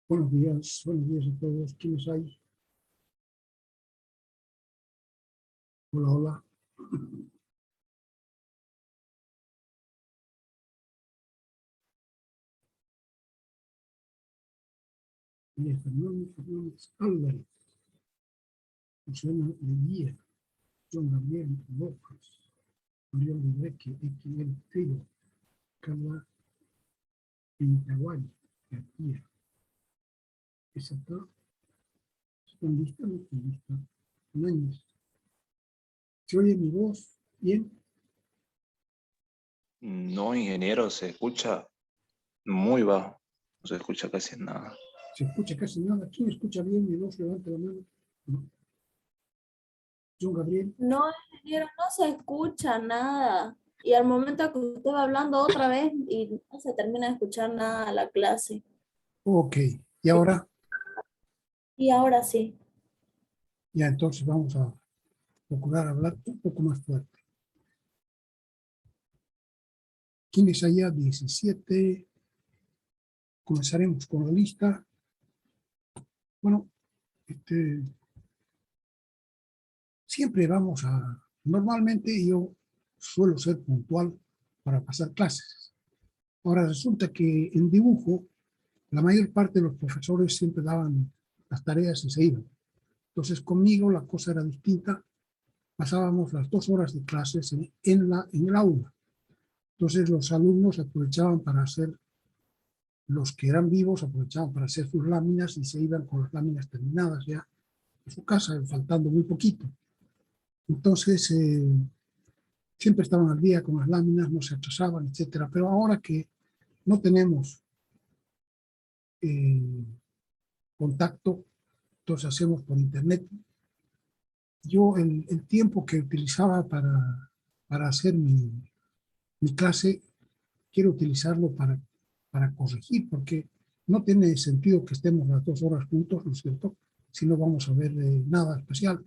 buenos días a todos. ¿Quiénes hay? Hola, hola. María Fernández Álvarez, Luciana Leguía, John Gabriel López, María Libeque, XL Trillo, Carla Pintaguay, García. ¿Esa está? ¿Están listas? No están listas. Náñez. ¿Se oye mi voz bien? No, ingeniero, se escucha muy bajo. No se escucha casi nada. ¿Se escucha casi nada? ¿Quién escucha bien mi voz? Levante la mano. No. John Gabriel. No, ingeniero, no se escucha nada. Y al momento que usted va hablando otra vez y no se termina de escuchar nada de la clase. Ok. ¿Y ahora? Y ahora sí. Ya, entonces vamos a procurar hablar un poco más fuerte. ¿Quiénes allá? 17. Comenzaremos con la lista. Bueno, siempre vamos a... Normalmente yo suelo ser puntual para pasar clases. Ahora resulta que en dibujo la mayor parte de los profesores siempre daban las tareas y se iban. Entonces conmigo la cosa era distinta. Pasábamos las 2 horas de clases en el aula. Entonces los alumnos aprovechaban para hacer, los que eran vivos aprovechaban para hacer sus láminas y se iban con las láminas terminadas ya a su casa, faltando muy poquito. Entonces siempre estaban al día con las láminas, no se atrasaban, etcétera. Pero ahora que no tenemos contacto, entonces hacemos por internet. Yo el tiempo que utilizaba para hacer mi clase, quiero utilizarlo para corregir, porque no tiene sentido que estemos las 2 horas juntos, ¿no es cierto? Si no vamos a ver nada especial.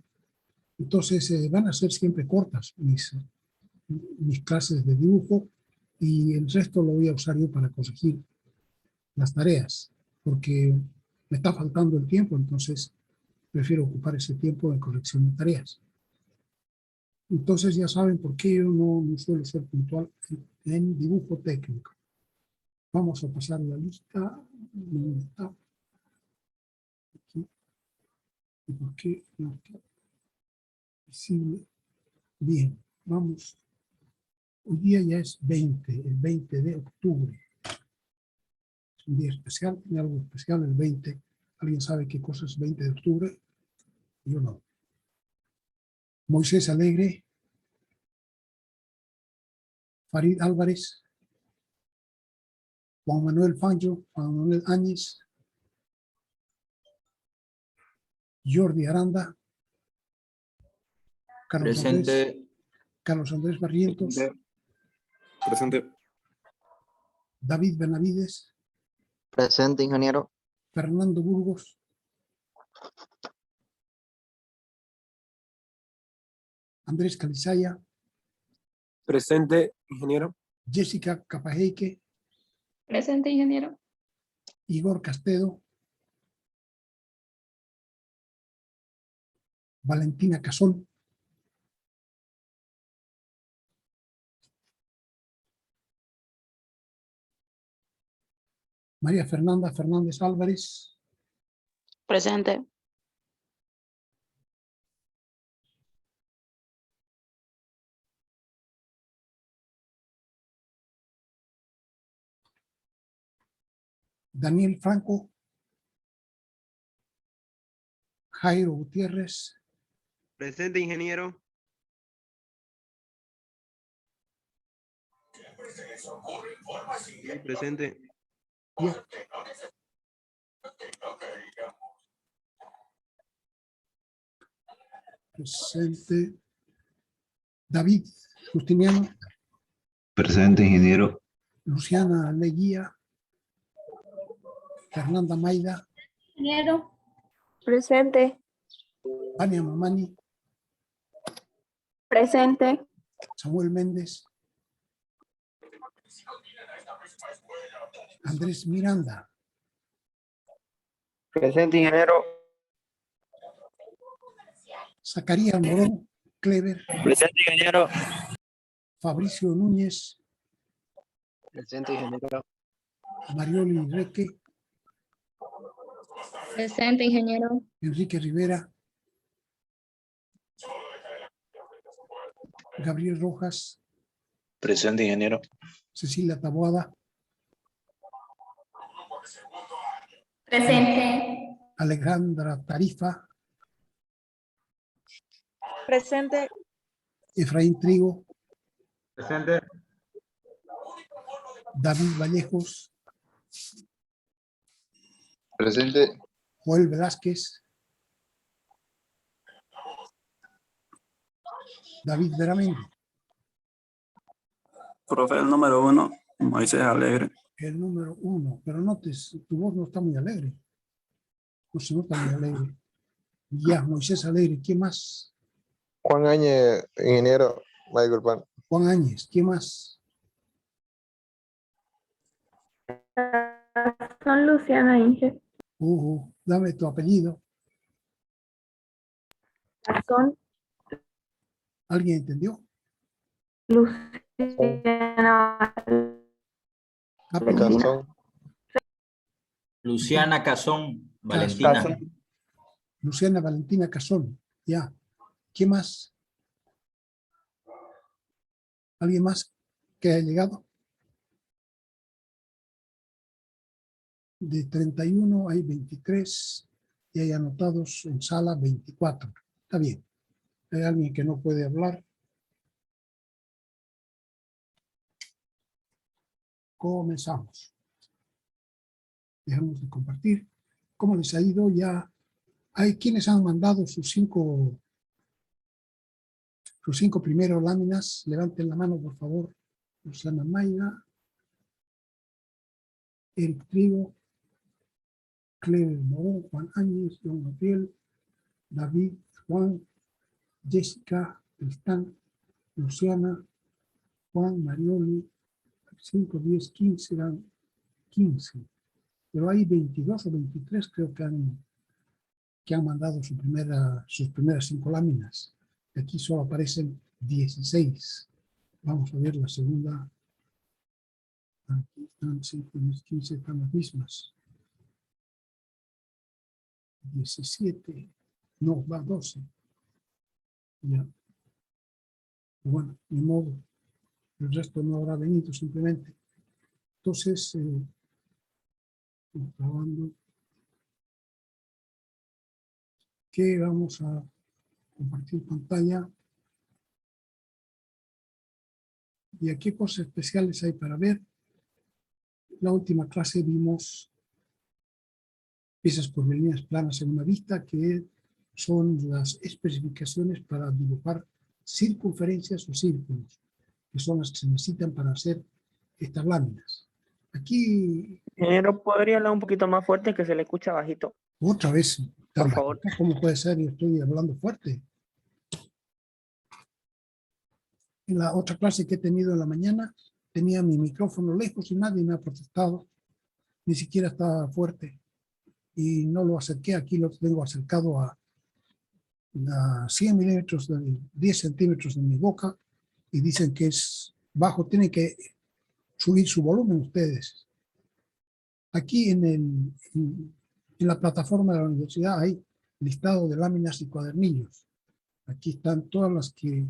Entonces van a ser siempre cortas mis clases de dibujo y el resto lo voy a usar yo para corregir las tareas, porque me está faltando el tiempo, entonces prefiero ocupar ese tiempo en corrección de tareas. Entonces ya saben por qué yo no suelo ser puntual en dibujo técnico. Vamos a pasar la lista. ¿Dónde está? Aquí. ¿Y por qué no está visible? Bien, vamos. Hoy día ya es el 20 de octubre. Es un día especial, tiene algo especial el 20. ¿Alguien sabe qué cosa es 20 de octubre? Yo no. Moisés Alegre, Farid Álvarez, Juan Manuel Fangio, Juan Manuel Áñez, Jordi Aranda, Carlos Andrés Barrientos, Presente. David Benavides, Presente, ingeniero. Fernando Burgos, Andrés Calizaya, Presente, ingeniero. Jessica Capajeque, Presente, ingeniero. Igor Castedo, Valentina Casón, María Fernanda Fernández Álvarez, Presente. Daniel Franco, Jairo Gutiérrez, Presente, ingeniero. Presente. presente, David Justiniano, Presente, ingeniero. Luciana Leguía, Fernanda Maida, Ingeniero. Presente. Ania Mamani, Presente. Samuel Méndez, Andrés Miranda, Presente, ingeniero. Zacarías Morón Clever, Presente, ingeniero. Fabricio Núñez, Presente, ingeniero. Marioli Reque, Presente, ingeniero. Enrique Rivera, Gabriel Rojas, Presente, ingeniero. Cecilia Taboada, Presente. Alejandra Tarifa, Presente. Efraín Trigo, Presente. David Vallejos, Presente. Joel Velázquez, David Veramendi. Profe, el número 1, Moisés Alegre. El número 1, pero notes, tu voz no está muy alegre. No se nota muy alegre. Ya, Moisés Alegre, ¿quién más? Juan Áñez, ingeniero. Michael Pan. Juan Áñez, ¿quién más? Son Luciana Inge. Dame tu apellido. Son ¿Alguien entendió? Luciana. Cazón. Luciana Cazón, Valentina. Cazón. Luciana Valentina Cazón, ya. ¿Quién más? ¿Alguien más que haya llegado? De 31 hay 23 y hay anotados en sala 24. Está bien. Hay alguien que no puede hablar. Comenzamos. Dejamos de compartir. ¿Cómo les ha ido? Ya hay quienes han mandado sus cinco primeros láminas. Levanten la mano, por favor. Luciana Mayra, Eric Trigo, Cleber Morón, Juan Áñez, Don Gabriel, David, Juan, Jessica, Tristán, Luciana, Juan, Marioli, 5, 10, 15, eran 15. Pero hay 22 o 23 creo que han mandado sus primeras 5 láminas. Aquí solo aparecen 16. Vamos a ver la segunda. Aquí están 5, 10, 15, están las mismas. 17. No, va 12. Ya. Bueno, de modo. El resto no habrá venido simplemente. Entonces, grabando. Que vamos a compartir pantalla. ¿Y aquí qué cosas especiales hay para ver? La última clase vimos piezas curvilíneas planas en una vista, que son las especificaciones para dibujar circunferencias o círculos, que son las que se necesitan para hacer estas láminas. Aquí... Ingeniero, ¿podría hablar un poquito más fuerte, que se le escucha bajito? Otra vez, por favor. ¿Cómo puede ser? Yo estoy hablando fuerte. En la otra clase que he tenido en la mañana, tenía mi micrófono lejos y nadie me ha protestado. Ni siquiera estaba fuerte. Y no lo acerqué, aquí lo tengo acercado a 100 milímetros, 10 centímetros de mi boca, y dicen que es bajo. Tienen que subir su volumen ustedes. Aquí en la plataforma de la universidad hay listado de láminas y cuadernillos. Aquí están todas las que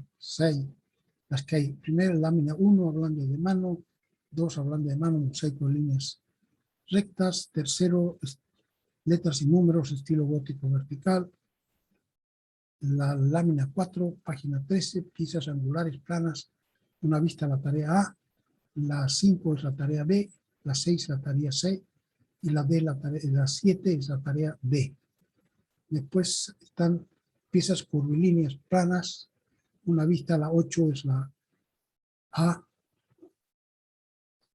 hay. Primero, lámina 1 hablando de mano, 2 hablando de mano, mosaico de líneas rectas. Tercero, letras y números, estilo gótico vertical. La lámina 4, página 13, piezas angulares planas, una vista a la tarea A. La 5 es la tarea B, la 6 la tarea C, y la D, la 7 es la tarea D. Después están piezas curvilíneas planas, una vista a la 8 es la A,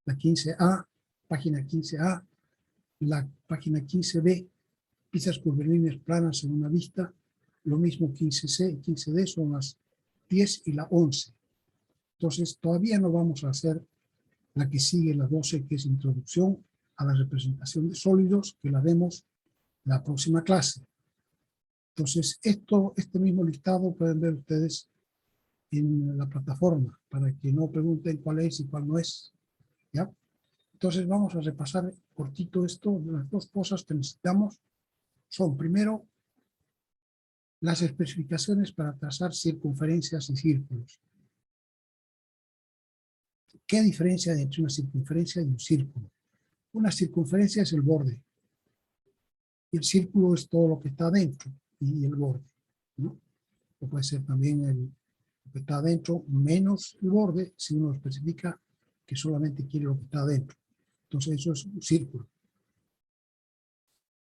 la 15A, página 15A, la página 15B, piezas curvilíneas planas en una vista, lo mismo 15C y 15D son las 10 y la 11. Entonces todavía no vamos a hacer la que sigue, la 12, que es introducción a la representación de sólidos, que la vemos la próxima clase. Entonces, este mismo listado pueden ver ustedes en la plataforma, para que no pregunten cuál es y cuál no es. ¿Ya? Entonces, vamos a repasar cortito esto. Las dos cosas que necesitamos son, primero, las especificaciones para trazar circunferencias y círculos. ¿Qué diferencia hay entre una circunferencia y un círculo? Una circunferencia es el borde. Y el círculo es todo lo que está adentro y el borde, ¿no? O puede ser también lo que está adentro menos el borde, si uno especifica que solamente quiere lo que está adentro. Entonces eso es un círculo.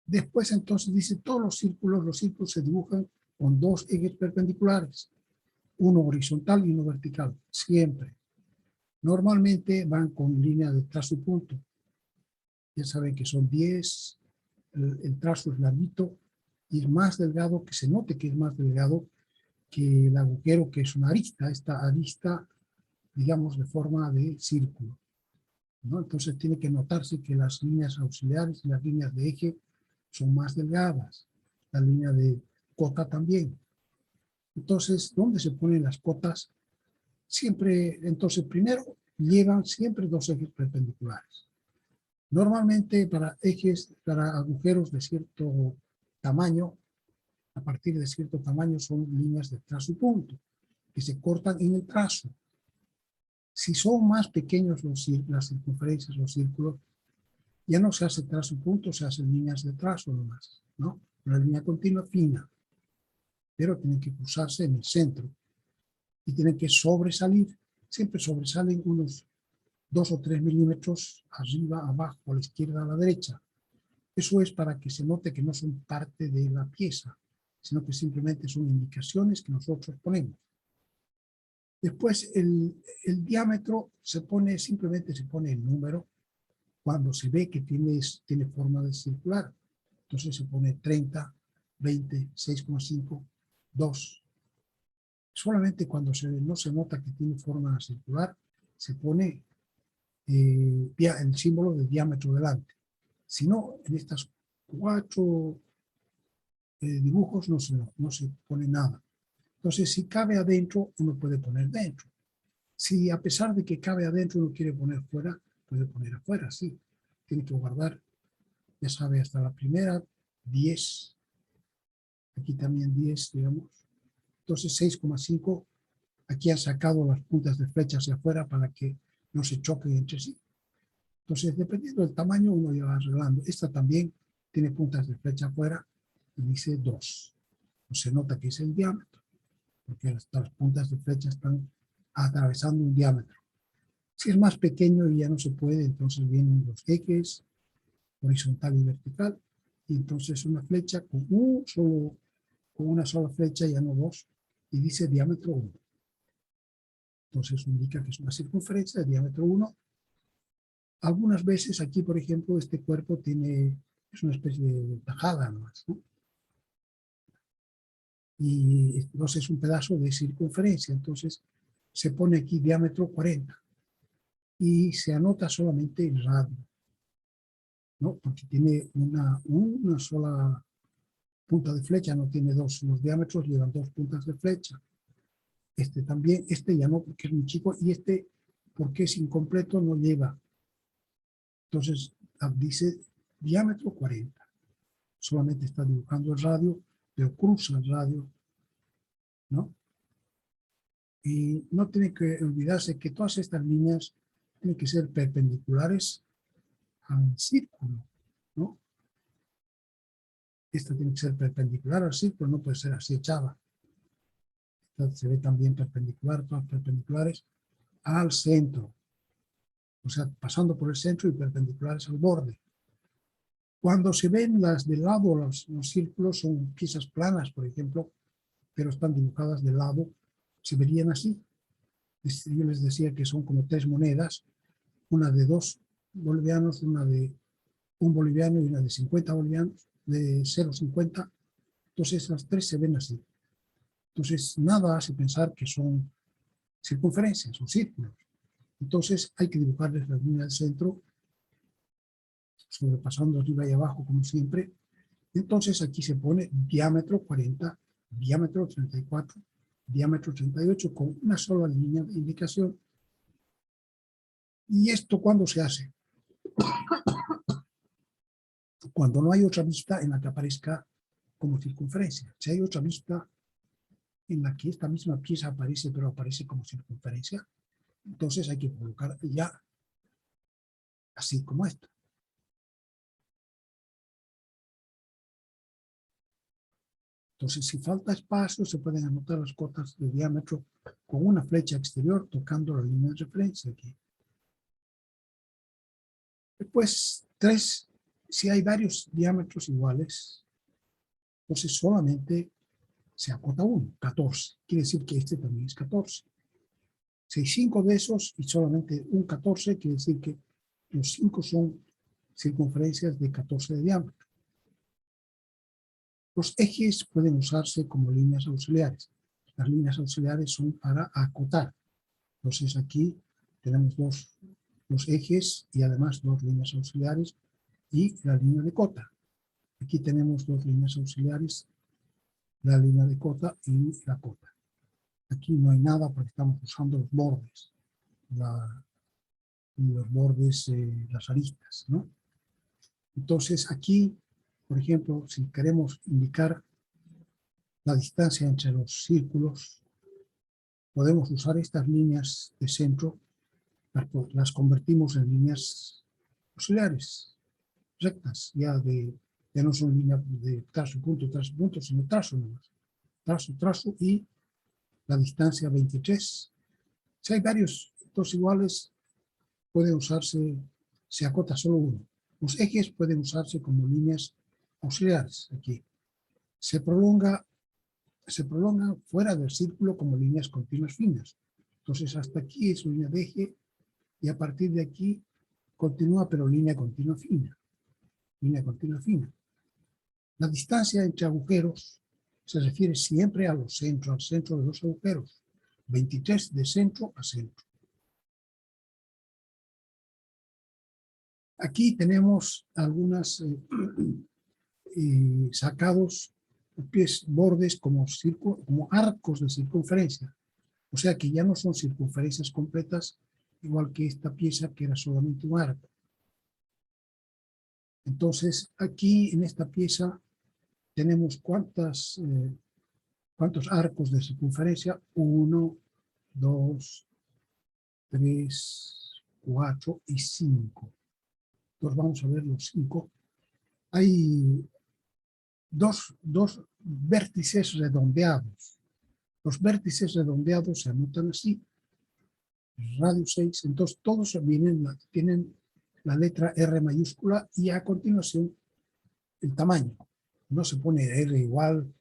Después entonces dice todos los círculos se dibujan con dos ejes perpendiculares, uno horizontal y uno vertical, siempre. Normalmente van con línea de trazo y punto. Ya saben que son 10, el trazo es larguito y es más delgado, que se note que es más delgado que el agujero, que es una arista, esta arista, digamos, de forma de círculo, ¿no? Entonces tiene que notarse que las líneas auxiliares y las líneas de eje son más delgadas, la línea de cota también. Entonces, ¿dónde se ponen las cotas? Siempre, entonces, primero, llevan siempre dos ejes perpendiculares. Normalmente para agujeros de cierto tamaño, a partir de cierto tamaño son líneas de trazo y punto, que se cortan en el trazo. Si son más pequeños las circunferencias, los círculos, ya no se hace trazo y punto, se hacen líneas de trazo nomás, ¿no? Una línea continua fina, pero tienen que cruzarse en el centro y tienen que sobresalir. Siempre sobresalen unos 2 o 3 milímetros arriba, abajo, a la izquierda, a la derecha. Eso es para que se note que no son parte de la pieza, sino que simplemente son indicaciones que nosotros ponemos. Después el diámetro simplemente se pone el número cuando se ve que tiene forma de circular. Entonces se pone 30, 20, 6,5, 2. Solamente cuando no se nota que tiene forma circular, se pone el símbolo de diámetro delante. Si no, en estas 4 dibujos no se pone nada. Entonces, si cabe adentro, uno puede poner dentro. Si a pesar de que cabe adentro, uno quiere poner fuera, puede poner afuera, sí. Tiene que guardar, ya sabe, hasta la primera, 10. Aquí también 10, digamos. Entonces, 6,5. Aquí han sacado las puntas de flecha hacia afuera para que no se choquen entre sí. Entonces, dependiendo del tamaño, uno ya va arreglando. Esta también tiene puntas de flecha afuera y dice 2. No se nota que es el diámetro, porque las puntas de flecha están atravesando un diámetro. Si es más pequeño y ya no se puede, entonces vienen los ejes, horizontal y vertical, y entonces una flecha con una sola flecha, ya no 2, y dice diámetro 1. Entonces indica que es una circunferencia de diámetro 1. Algunas veces aquí, por ejemplo, este cuerpo es una especie de tajada nomás, ¿no? Y entonces es un pedazo de circunferencia, entonces se pone aquí diámetro 40 y se anota solamente el radio, ¿no? Porque tiene una sola punta de flecha, no tiene dos. Los diámetros llevan 2 puntas de flecha. Este también, este ya no, porque es muy chico, y este, porque es incompleto, no lleva. Entonces dice diámetro 40. Solamente está dibujando el radio, pero cruza el radio, ¿no? Y no tiene que olvidarse que todas estas líneas tienen que ser perpendiculares al círculo, ¿no? Esta tiene que ser perpendicular al círculo, no puede ser así echada. Esta se ve también perpendicular, todas perpendiculares al centro. O sea, pasando por el centro y perpendiculares al borde. Cuando se ven las de lado, los círculos son piezas planas, por ejemplo, pero están dibujadas de lado, se verían así. Yo les decía que son como 3 monedas, una de 2 bolivianos, una de 1 boliviano y una de 50 bolivianos, de 0,50. Entonces las 3 se ven así. Entonces nada hace pensar que son circunferencias o círculos. Entonces hay que dibujarles la línea del centro, sobrepasando arriba y abajo como siempre, Entonces aquí se pone diámetro 40, diámetro 34, diámetro 38 con una sola línea de indicación. ¿Y esto cuándo se hace? Cuando no hay otra vista en la que aparezca como circunferencia. Si hay otra vista en la que esta misma pieza aparece, pero aparece como circunferencia, entonces hay que colocar ya así como esto. Entonces, si falta espacio, se pueden anotar las cotas de diámetro con una flecha exterior tocando la línea de referencia aquí. Después, 3, si hay varios diámetros iguales, entonces solamente se acota uno, 14. Quiere decir que este también es 14. Si hay 5 de esos y solamente un 14, quiere decir que los 5 son circunferencias de 14 de diámetro. Los ejes pueden usarse como líneas auxiliares. Las líneas auxiliares son para acotar. Entonces aquí tenemos dos ejes y además 2 líneas auxiliares y la línea de cota. Aquí tenemos 2 líneas auxiliares, la línea de cota y la cota. Aquí no hay nada porque estamos usando los bordes, las aristas, ¿no? Entonces aquí, por ejemplo, si queremos indicar la distancia entre los círculos, podemos usar estas líneas de centro, las convertimos en líneas auxiliares, rectas, ya no son líneas de trazo, punto, sino trazo nomás. Trazo y la distancia 23. Si hay varios dos iguales, puede usarse, se acota solo uno. Los ejes pueden usarse como líneas auxiliares aquí. Se prolonga fuera del círculo como líneas continuas finas. Entonces hasta aquí es línea de eje y a partir de aquí continúa pero línea continua fina. Línea continua fina. La distancia entre agujeros se refiere siempre al centro de los agujeros. 23 de centro a centro. Aquí tenemos algunas sacados bordes como arcos de circunferencia. O sea que ya no son circunferencias completas, igual que esta pieza que era solamente un arco. Entonces, aquí en esta pieza tenemos cuántos arcos de circunferencia. 1, 2, 3, 4 y 5. Entonces vamos a ver los 5. Hay dos vértices redondeados. Los vértices redondeados se anotan así. Radio 6. Entonces todos tienen la letra R mayúscula y a continuación el tamaño. No se pone R igual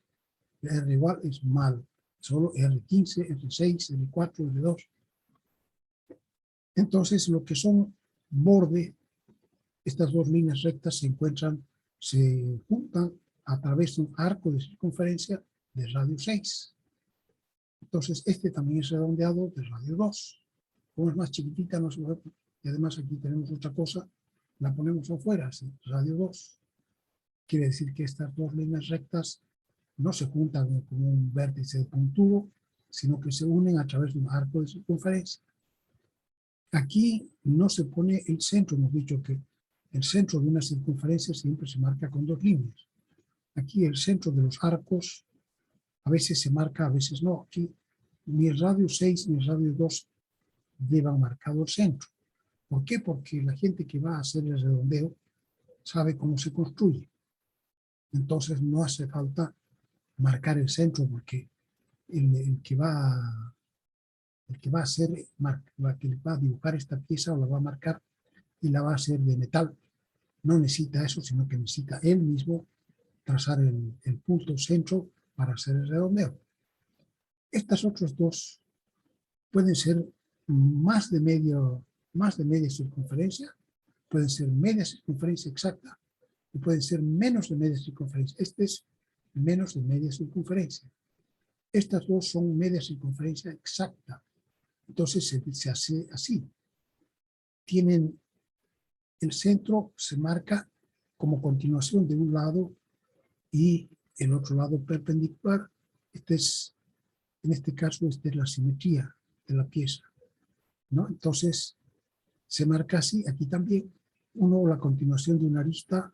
es mal. Solo R15, R6, R4, R2. Entonces lo que son borde, estas dos líneas rectas se juntan a través de un arco de circunferencia de radio 6. Entonces este también es redondeado de radio 2. Como es más chiquitita, no se ve. Y además aquí tenemos otra cosa, la ponemos afuera, así, radio 2. Quiere decir que estas dos líneas rectas no se juntan como un vértice puntudo, sino que se unen a través de un arco de circunferencia. Aquí no se pone el centro, hemos dicho que el centro de una circunferencia siempre se marca con 2 líneas. Aquí el centro de los arcos a veces se marca, a veces no. Aquí ni el radio 6 ni el radio 2 llevan marcado el centro. ¿Por qué? Porque la gente que va a hacer el redondeo sabe cómo se construye. Entonces no hace falta marcar el centro porque el que va a dibujar esta pieza o la va a marcar y la va a hacer de metal. No necesita eso, sino que necesita él mismo trazar el punto centro para hacer el redondeo. Estas otras dos pueden ser más de media circunferencia, pueden ser media circunferencia exacta y pueden ser menos de media circunferencia. Este es menos de media circunferencia. Estas dos son media circunferencia exacta. Entonces se hace así. El centro se marca como continuación de un lado y el otro lado perpendicular. En este caso, esta es la simetría de la pieza, ¿no? Entonces, se marca así, aquí también, uno la continuación de una arista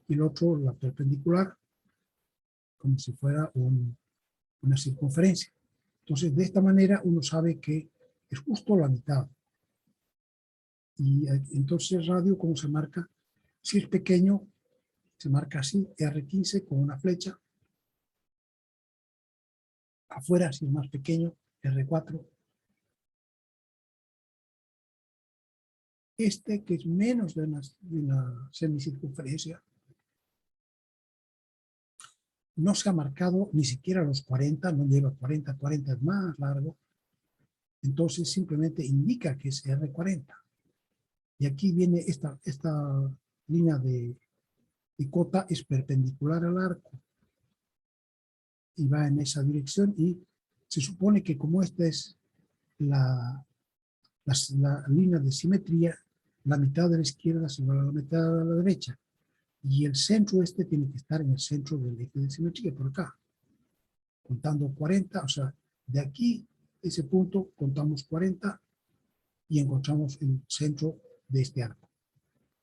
y el otro la perpendicular, como si fuera una circunferencia. Entonces, de esta manera uno sabe que es justo la mitad. Y entonces radio, ¿cómo se marca? Si es pequeño, se marca así, R15 con una flecha. Afuera, si es más pequeño, R4. Este, que es menos de una semicircunferencia, no se ha marcado ni siquiera los 40, no lleva 40, 40 es más largo. Entonces simplemente indica que es R40. Y aquí viene esta línea de cota, es perpendicular al arco. Y va en esa dirección y se supone que como esta es la línea de simetría, la mitad de la izquierda es igual a la mitad de la derecha. Y el centro tiene que estar en el centro del eje de simetría, por acá. Contando 40, o sea, de aquí, ese punto, contamos 40 y encontramos el centro de este arco.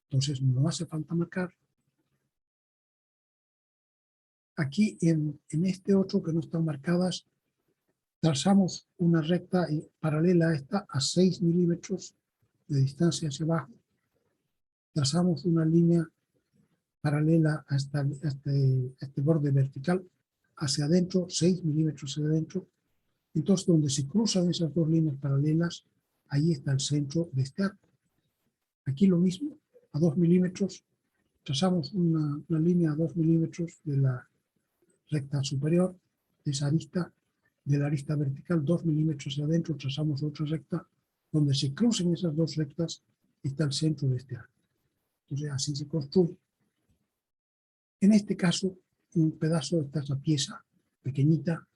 Entonces, no hace falta marcar. Aquí, en este otro que no están marcadas, trazamos una recta paralela a esta a 6 milímetros de distancia hacia abajo. Trazamos una línea paralela a este borde vertical hacia adentro, 6 milímetros hacia adentro. Entonces, donde se cruzan esas dos líneas paralelas, ahí está el centro de este arco. Aquí lo mismo, a 2 milímetros, trazamos una línea a 2 milímetros de la recta superior, de esa arista, de la arista vertical, 2 milímetros hacia adentro, trazamos otra recta, donde se crucen esas dos rectas, está el centro de este arco. Entonces, así se construye. En este caso, un pedazo, esta es la pieza pequeñita,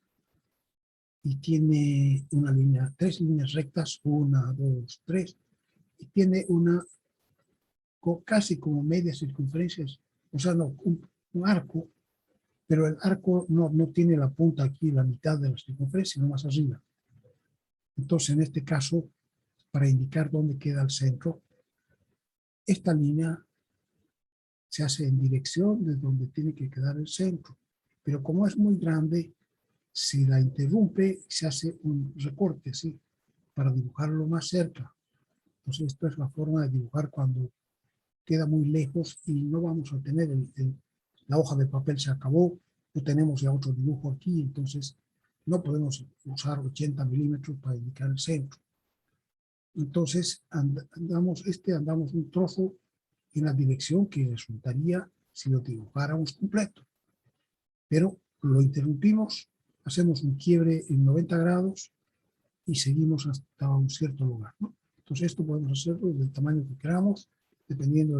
y tiene una línea, 3 líneas rectas, 1, 2, 3, y tiene una casi como media circunferencia, o sea, no, un arco, pero el arco no tiene la punta aquí, la mitad de la circunferencia, sino más arriba. Entonces, en este caso, para indicar dónde queda el centro, esta línea se hace en dirección de donde tiene que quedar el centro, pero como es muy grande, si la interrumpe, se hace un recorte, ¿sí? Para dibujarlo más cerca. Entonces, esta es la forma de dibujar cuando queda muy lejos y no vamos a tener la hoja de papel se acabó, no tenemos ya otro dibujo aquí, entonces no podemos usar 80 milímetros para indicar el centro. Entonces, andamos un trozo en la dirección que resultaría si lo dibujáramos completo. Pero lo interrumpimos, hacemos un quiebre en 90 grados y seguimos hasta un cierto lugar, ¿no? Entonces esto podemos hacerlo del tamaño que queramos, dependiendo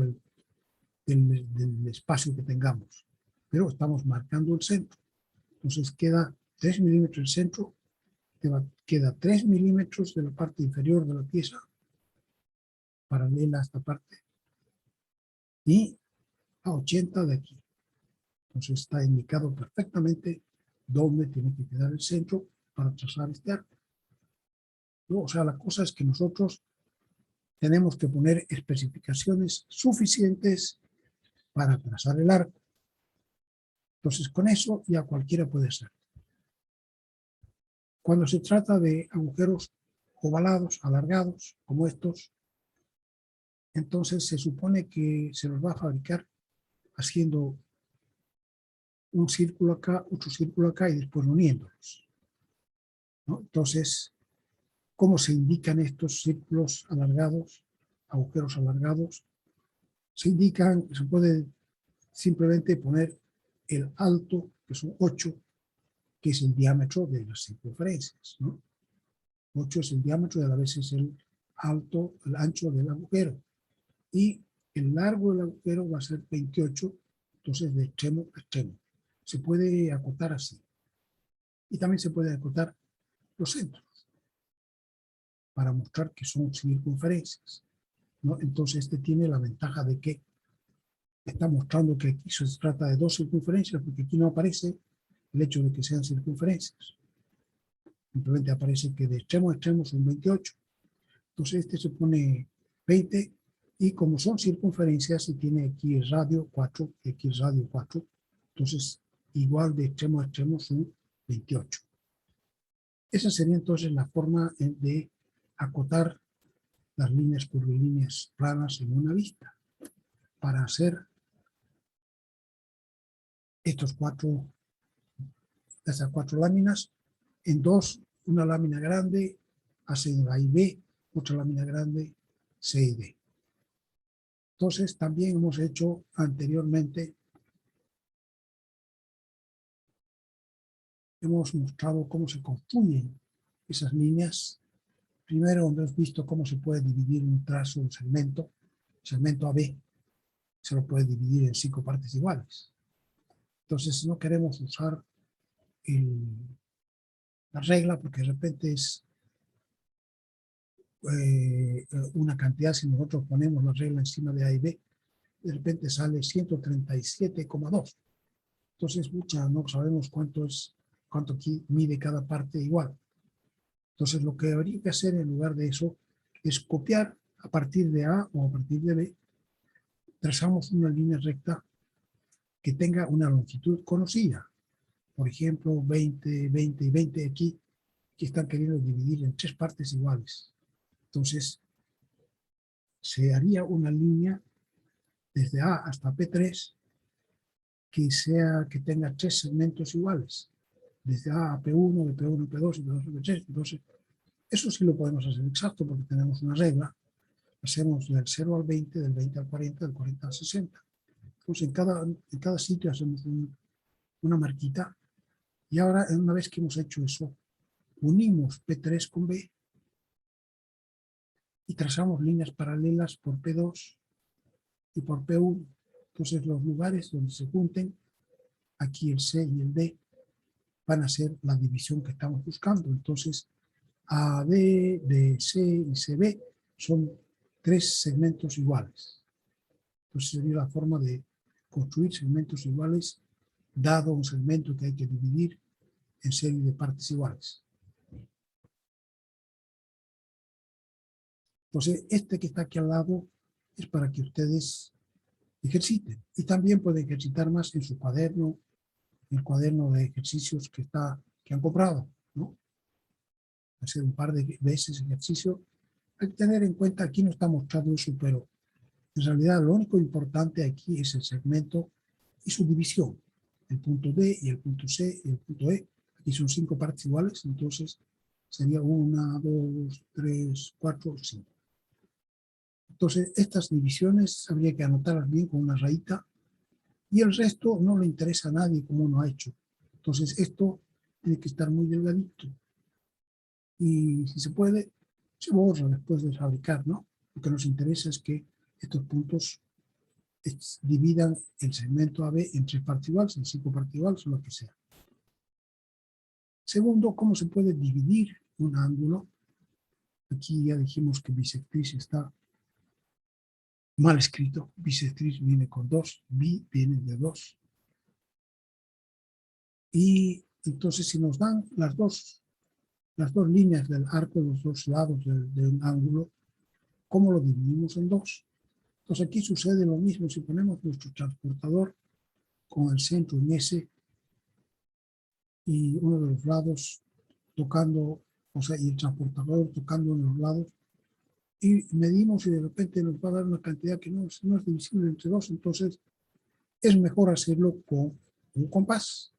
del espacio que tengamos. Pero estamos marcando el centro. Entonces queda 3 milímetros el centro, queda 3 milímetros de la parte inferior de la pieza, paralela a esta parte, y a 80 de aquí. Entonces está indicado perfectamente dónde tiene que quedar el centro para trazar este arco. ¿No? O sea, la cosa es que nosotros tenemos que poner especificaciones suficientes para trazar el arco. Entonces con eso ya cualquiera puede hacer. Cuando se trata de agujeros ovalados, alargados, como estos, entonces se supone que se los va a fabricar haciendo un círculo acá, otro círculo acá y después uniéndolos, ¿no? Entonces, ¿cómo se indican estos círculos alargados, agujeros alargados? Se indican, se puede simplemente poner el alto, que son 8, que es el diámetro de las circunferencias, ¿no? 8 es el diámetro y a la vez es el alto, el ancho del agujero. Y el largo del agujero va a ser 28, entonces de extremo a extremo. Se puede acotar así. Y también se puede acotar los centros para mostrar que son circunferencias, ¿no? Entonces este tiene la ventaja de que está mostrando que aquí se trata de dos circunferencias, porque aquí no aparece el hecho de que sean circunferencias. Simplemente aparece que de extremo a extremo son 28. Entonces este se pone 20, y como son circunferencias y tiene aquí el radio 4 y aquí el radio 4, entonces igual de extremo a extremo son 28. Esa sería entonces la forma de acotar las líneas curvilíneas planas en una vista. Para hacer estas cuatro láminas, en dos, una lámina grande hace A y B, otra lámina grande C y D. Entonces también hemos hecho anteriormente, hemos mostrado cómo se construyen esas líneas. Primero hemos visto cómo se puede dividir un trazo, un segmento AB, se lo puede dividir en 5 partes iguales. Entonces no queremos usar la regla porque de repente es una cantidad. Si nosotros ponemos la regla encima de A y B, de repente sale 137,2. Entonces no sabemos cuánto aquí mide cada parte igual. Entonces lo que habría que hacer en lugar de eso es copiar a partir de A o a partir de B, trazamos una línea recta que tenga una longitud conocida. Por ejemplo, 20, 20 y 20 aquí, que están queriendo dividir en 3 partes iguales. Entonces, se haría una línea desde A hasta P3 que tenga 3 segmentos iguales. Desde A a P1, de P1 a P2 y P2 a P3. Entonces, eso sí lo podemos hacer exacto porque tenemos una regla. Hacemos del 0 al 20, del 20 al 40, del 40 al 60. Entonces, en cada sitio hacemos una marquita. Y ahora, una vez que hemos hecho eso, unimos P3 con B y trazamos líneas paralelas por P2 y por P1. Entonces, los lugares donde se junten, aquí el C y el D, van a ser la división que estamos buscando. Entonces, AD, DC y CB son 3 segmentos iguales. Entonces, sería la forma de construir segmentos iguales dado un segmento que hay que dividir en serie de partes iguales. Entonces, este que está aquí al lado es para que ustedes ejerciten. Y también pueden ejercitar más en su cuaderno, en el cuaderno de ejercicios que han comprado, ¿no? Hacer un par de veces ejercicio. Hay que tener en cuenta, aquí no está mostrado eso, pero en realidad lo único importante aquí es el segmento y su división. El punto D y el punto C y el punto E. Aquí son 5 partes iguales, entonces sería 1, 2, 3, 4, 5. Entonces estas divisiones habría que anotarlas bien con una rayita y el resto no le interesa a nadie como uno ha hecho. Entonces esto tiene que estar muy delgadito y si se puede, se borra después de fabricar, ¿no? Lo que nos interesa es que estos puntos dividan el segmento AB en 3 partes iguales, en 5 partes iguales o lo que sea. Segundo, ¿cómo se puede dividir un ángulo? Aquí ya dijimos que bisectriz está mal escrito. Bisectriz viene con 2, bi viene de 2. Y entonces si nos dan las dos líneas del arco, los dos lados de un ángulo, ¿cómo lo dividimos en 2? Entonces aquí sucede lo mismo si ponemos nuestro transportador con el centro en S y uno de los lados tocando, o sea, y el transportador tocando en los lados, y medimos y de repente nos va a dar una cantidad que no es divisible entre 2, entonces es mejor hacerlo con un compás.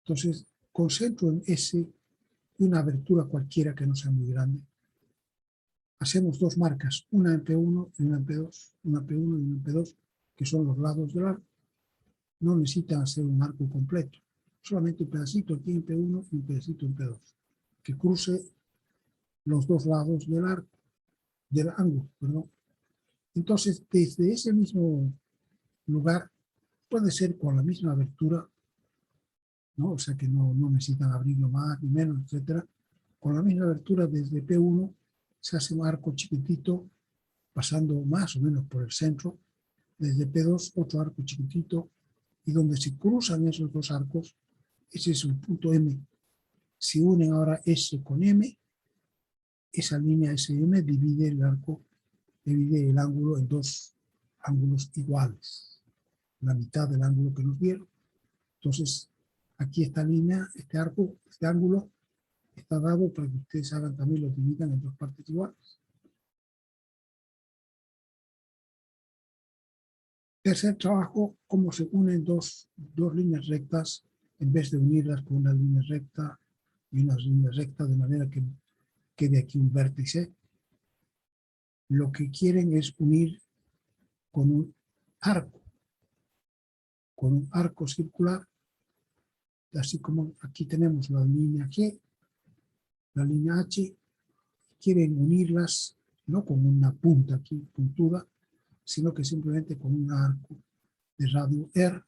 Entonces, con centro en S y una abertura cualquiera que no sea muy grande, hacemos 2 marcas, una en P1 y una en P2, una P1 y una en P2, que son los lados del arco. No necesitan hacer un arco completo, solamente un pedacito aquí en P1 y un pedacito en P2, que cruce los 2 lados del arco, del ángulo, perdón. Entonces, desde ese mismo lugar, puede ser con la misma abertura, ¿no? O sea que no necesitan abrirlo más ni menos, etcétera. Con la misma abertura desde P1 se hace un arco chiquitito, pasando más o menos por el centro, desde P2 otro arco chiquitito, y donde se cruzan esos dos arcos, ese es el punto M. Si unen ahora S con M, esa línea SM divide el arco, divide el ángulo en dos ángulos iguales, la mitad del ángulo que nos dieron. Entonces, aquí esta línea, este arco, este ángulo, está dado para que ustedes hagan también, lo dividan en dos partes iguales. Tercer trabajo, cómo se unen dos líneas rectas en vez de unirlas con una línea recta y una línea recta, de manera que quede aquí un vértice. Lo que quieren es unir con un arco circular, así como aquí tenemos la línea G, la línea H, quieren unirlas no con una punta aquí puntuda, sino que simplemente con un arco de radio R.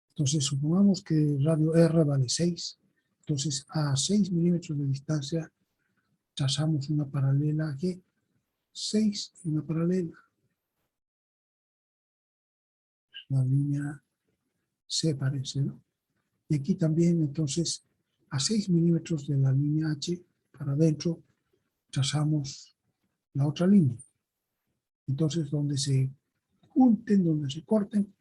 Entonces supongamos que radio R vale 6, entonces a 6 milímetros de distancia trazamos una paralela aquí, 6 y una paralela. La línea C parece, ¿no? Y aquí también, entonces, a 6 milímetros de la línea H para adentro, trazamos la otra línea. Entonces, donde se junten, donde se corten,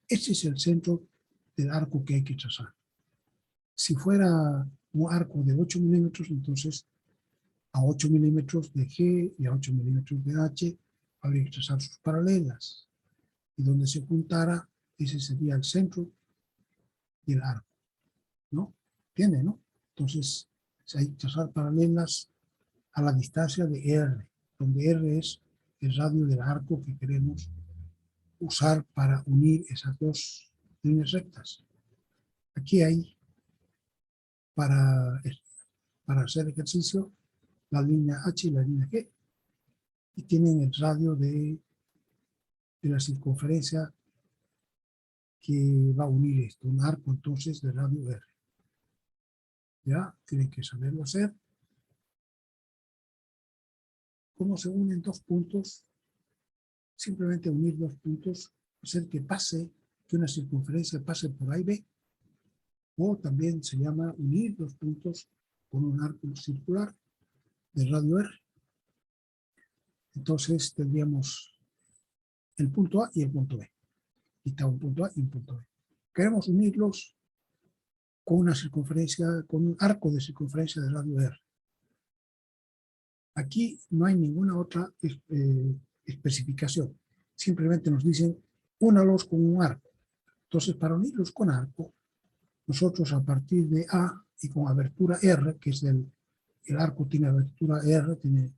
ese es el centro del arco que hay que trazar. Si fuera un arco de 8 milímetros, entonces a 8 milímetros de G y a 8 milímetros de H habría que trazar sus paralelas. Y donde se juntara, ese sería el centro del arco, ¿no? ¿Entiende, no? Entonces, hay que trazar paralelas a la distancia de R, donde R es el radio del arco que queremos usar para unir esas dos líneas rectas. Aquí hay, para hacer ejercicio, la línea H y la línea G, y tienen el radio de la circunferencia que va a unir esto, un arco entonces de radio R. Ya, tienen que saberlo hacer. ¿Cómo se unen dos puntos? Simplemente unir dos puntos, hacer que una circunferencia pase por A y B, o también se llama unir dos puntos con un arco circular de radio R. Entonces tendríamos el punto A y el punto B. Y está un punto A y un punto B. Queremos unirlos con una circunferencia, con un arco de circunferencia de radio R. Aquí no hay ninguna otra especificación. Simplemente nos dicen, únalos con un arco. Entonces, para unirlos con arco, nosotros a partir de A y con abertura R, que es el arco tiene abertura R, tiene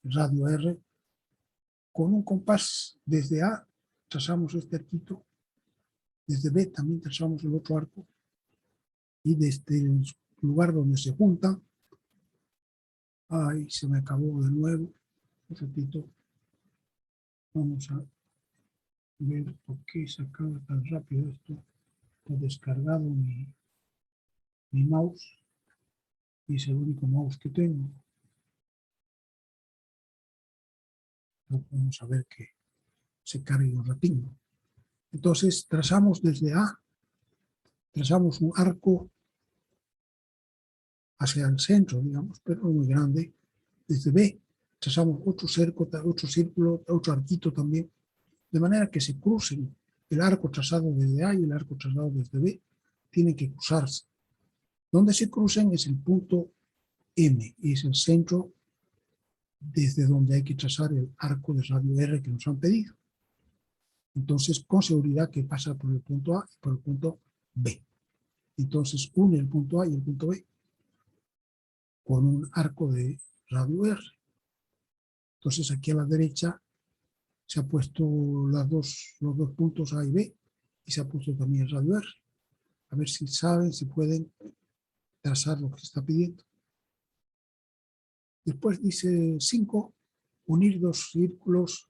radio R, con un compás desde A trazamos este arquito, desde B también trazamos el otro arco, y desde el lugar donde se juntan, ay, se me acabó de nuevo, un ratito, vamos a ver por qué se acaba tan rápido esto. He descargado mi mouse, y es el único mouse que tengo. Vamos a ver que se cargue un ratito. Entonces trazamos desde A, trazamos un arco hacia el centro, digamos, pero muy grande. Desde B trazamos otro cerco, otro círculo, otro arquito también, de manera que se crucen el arco trazado desde A y el arco trazado desde B, tienen que cruzarse. Donde se crucen es el punto M, y es el centro desde donde hay que trazar el arco de radio R que nos han pedido. Entonces, con seguridad que pasa por el punto A y por el punto B. Entonces, une el punto A y el punto B con un arco de radio R. Entonces, aquí a la derecha se ha puesto los dos puntos A y B, y se ha puesto también el radio R. A ver si saben, si pueden trazar lo que se está pidiendo. Después dice 5, unir dos círculos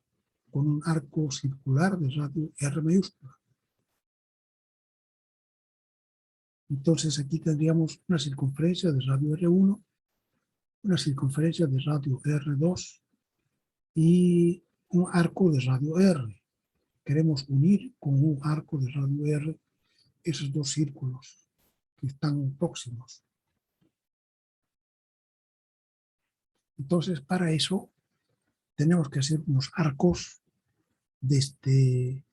con un arco circular de radio R mayúscula. Entonces aquí tendríamos una circunferencia de radio R1, una circunferencia de radio R2 y un arco de radio R. Queremos unir con un arco de radio R esos dos círculos que están próximos. Entonces, para eso tenemos que hacer unos arcos desde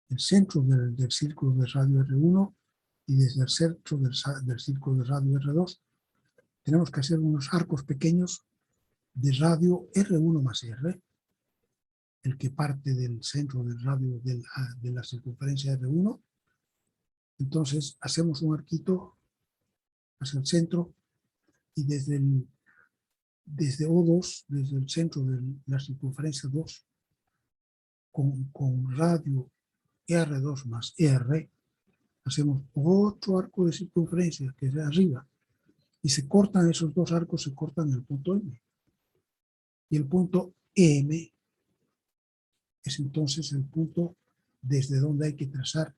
el centro del círculo de radio R1 y desde el centro del círculo de radio R2. Tenemos que hacer unos arcos pequeños de radio R1 más R, el que parte del centro del radio de la circunferencia R1. Entonces hacemos un arquito hacia el centro y desde O2, desde el centro de la circunferencia 2, con radio R2 más R, hacemos otro arco de circunferencia que es de arriba y se cortan esos dos arcos, se cortan en el punto M. Y el punto M es entonces el punto desde donde hay que trazar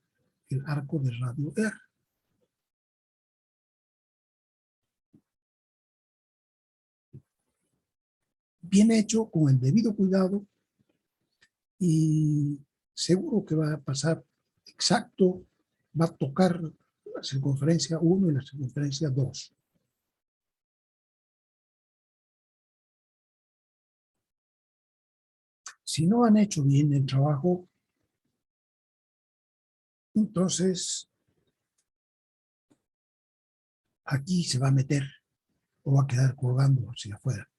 el arco de radio R. Bien hecho, con el debido cuidado, y seguro que va a pasar exacto, va a tocar la circunferencia 1 y la circunferencia 2. Si no han hecho bien el trabajo, entonces aquí se va a meter o va a quedar colgando hacia afuera.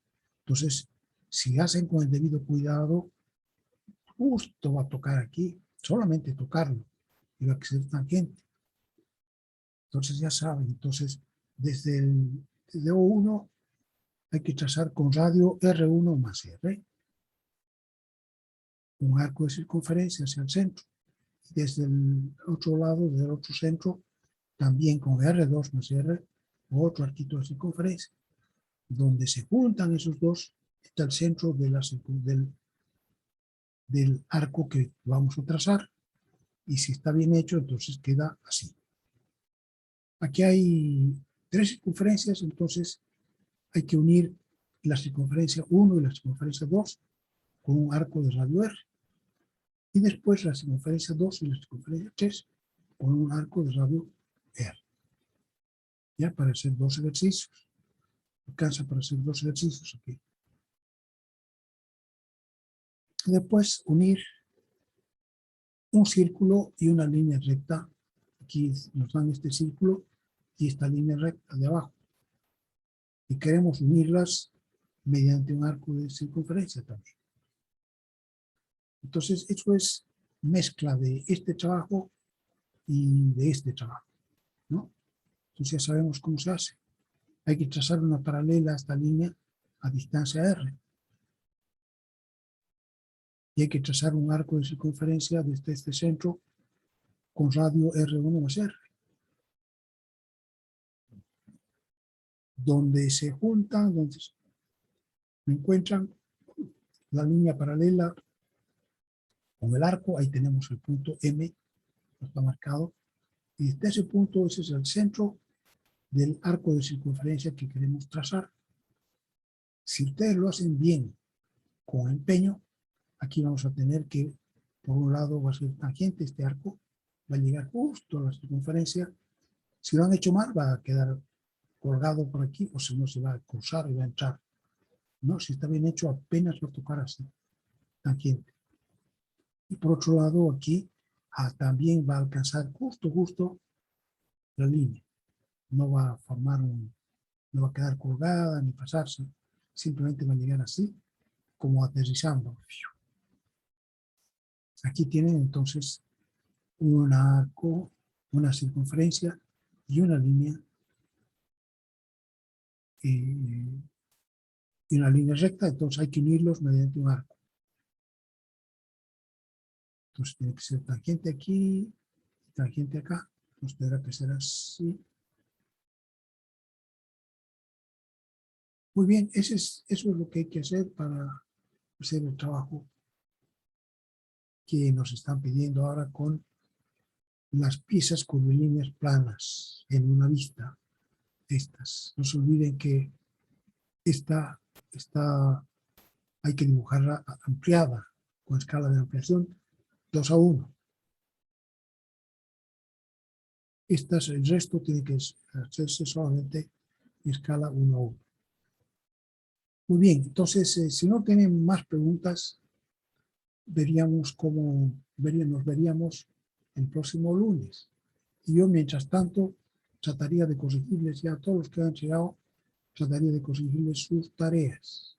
Entonces, si hacen con el debido cuidado, justo va a tocar aquí, solamente tocarlo, y va a ser tangente. Entonces ya saben, entonces desde O1 hay que trazar con radio R1 más R, un arco de circunferencia hacia el centro. Y desde el otro lado, del otro centro, también con R2 más R, otro arquito de circunferencia. Donde se juntan esos dos, está el centro de del arco que vamos a trazar. Y si está bien hecho, entonces queda así. Aquí hay 3 circunferencias, entonces hay que unir la circunferencia 1 y la circunferencia 2 con un arco de radio R. Y después la circunferencia 2 y la circunferencia 3 con un arco de radio R. Ya para hacer 2 ejercicios. Alcanza para hacer 2 ejercicios aquí. Y después unir un círculo y una línea recta. Aquí nos dan este círculo y esta línea recta de abajo. Y queremos unirlas mediante un arco de circunferencia también. Entonces, eso es mezcla de este trabajo y de este trabajo, ¿no? Entonces ya sabemos cómo se hace. Hay que trazar una paralela a esta línea a distancia R. Y hay que trazar un arco de circunferencia desde este centro con radio R1 más R. Donde se juntan, donde se encuentran la línea paralela con el arco, ahí tenemos el punto M, está marcado, y desde ese punto ese es el centro del arco de circunferencia que queremos trazar. Si ustedes lo hacen bien, con empeño, aquí vamos a tener que, por un lado va a ser tangente este arco, va a llegar justo a la circunferencia. Si lo han hecho mal, va a quedar colgado por aquí, o si no se va a cruzar y va a entrar. No, si está bien hecho, apenas va a tocar así, tangente. Y por otro lado, aquí también va a alcanzar justo la línea. No va a formar no va a quedar colgada ni pasarse. Simplemente va a llegar así, como aterrizando. Aquí tienen entonces un arco, una circunferencia y una línea. Y una línea recta, entonces hay que unirlos mediante un arco. Entonces tiene que ser tangente aquí, tangente acá. Entonces tendrá que ser así. Muy bien, eso es lo que hay que hacer para hacer el trabajo que nos están pidiendo ahora con las piezas curvilíneas planas en una vista. Estas. No se olviden que esta hay que dibujarla ampliada, con escala de ampliación 2:1. El resto tiene que hacerse solamente en escala 1:1. Muy bien, entonces, si no tienen más preguntas, veríamos nos veríamos el próximo lunes. Y yo, mientras tanto, trataría de corregirles ya a todos los que han llegado, trataría de corregirles sus tareas.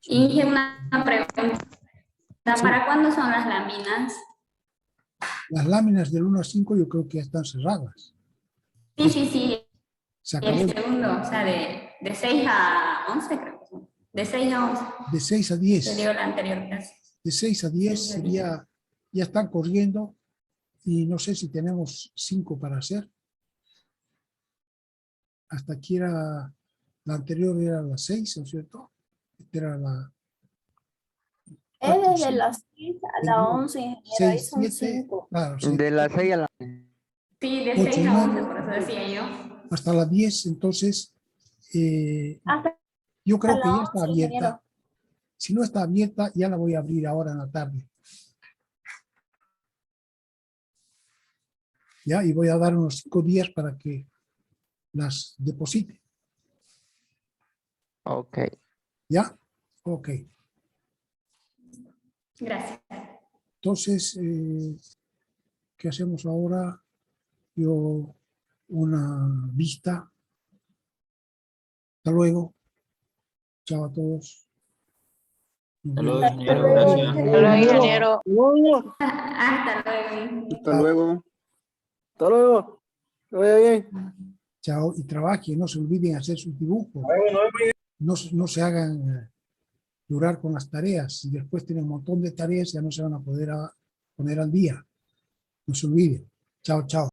Inge, una pregunta. Sí. ¿Para cuándo son las láminas? Las láminas del 1 a 5 yo creo que ya están cerradas. Sí. Se acabó El segundo, o sea, de 6 a 11, creo que son. De 6 a 11. de 6 a 10. Te digo la anterior clase. De 6 a 10 sería, ya están corriendo y no sé si tenemos 5 para hacer. Hasta aquí la anterior era las 6, ¿no es cierto? Esta era la... Es desde las 6 a las 11, ingeniero, ahí son 5. Claro, sí. De las 6 a la... Sí, de 8, 6 a 11, 9, por eso decía yo. hasta las 10, entonces Hasta yo creo que las ya está 11, abierta. ingeniero. Si no está abierta, ya la voy a abrir ahora en la tarde. Ya, y voy a dar unos 5 días para que las deposite. Ok. ¿Ya? Ok. Gracias. Entonces, ¿qué hacemos ahora? Yo una vista. Hasta luego. Chao a todos. Nos Hasta luego, vemos. ingeniero. Gracias. Hasta luego, ingeniero. Hasta luego. Hasta luego. Hasta luego. Que vaya bien. Chao. Y trabajen. No se olviden hacer sus dibujos. No se hagan durar con las tareas. Y después tienen un montón de tareas, ya no se van a poder poner al día. No se olviden. Chao, chao.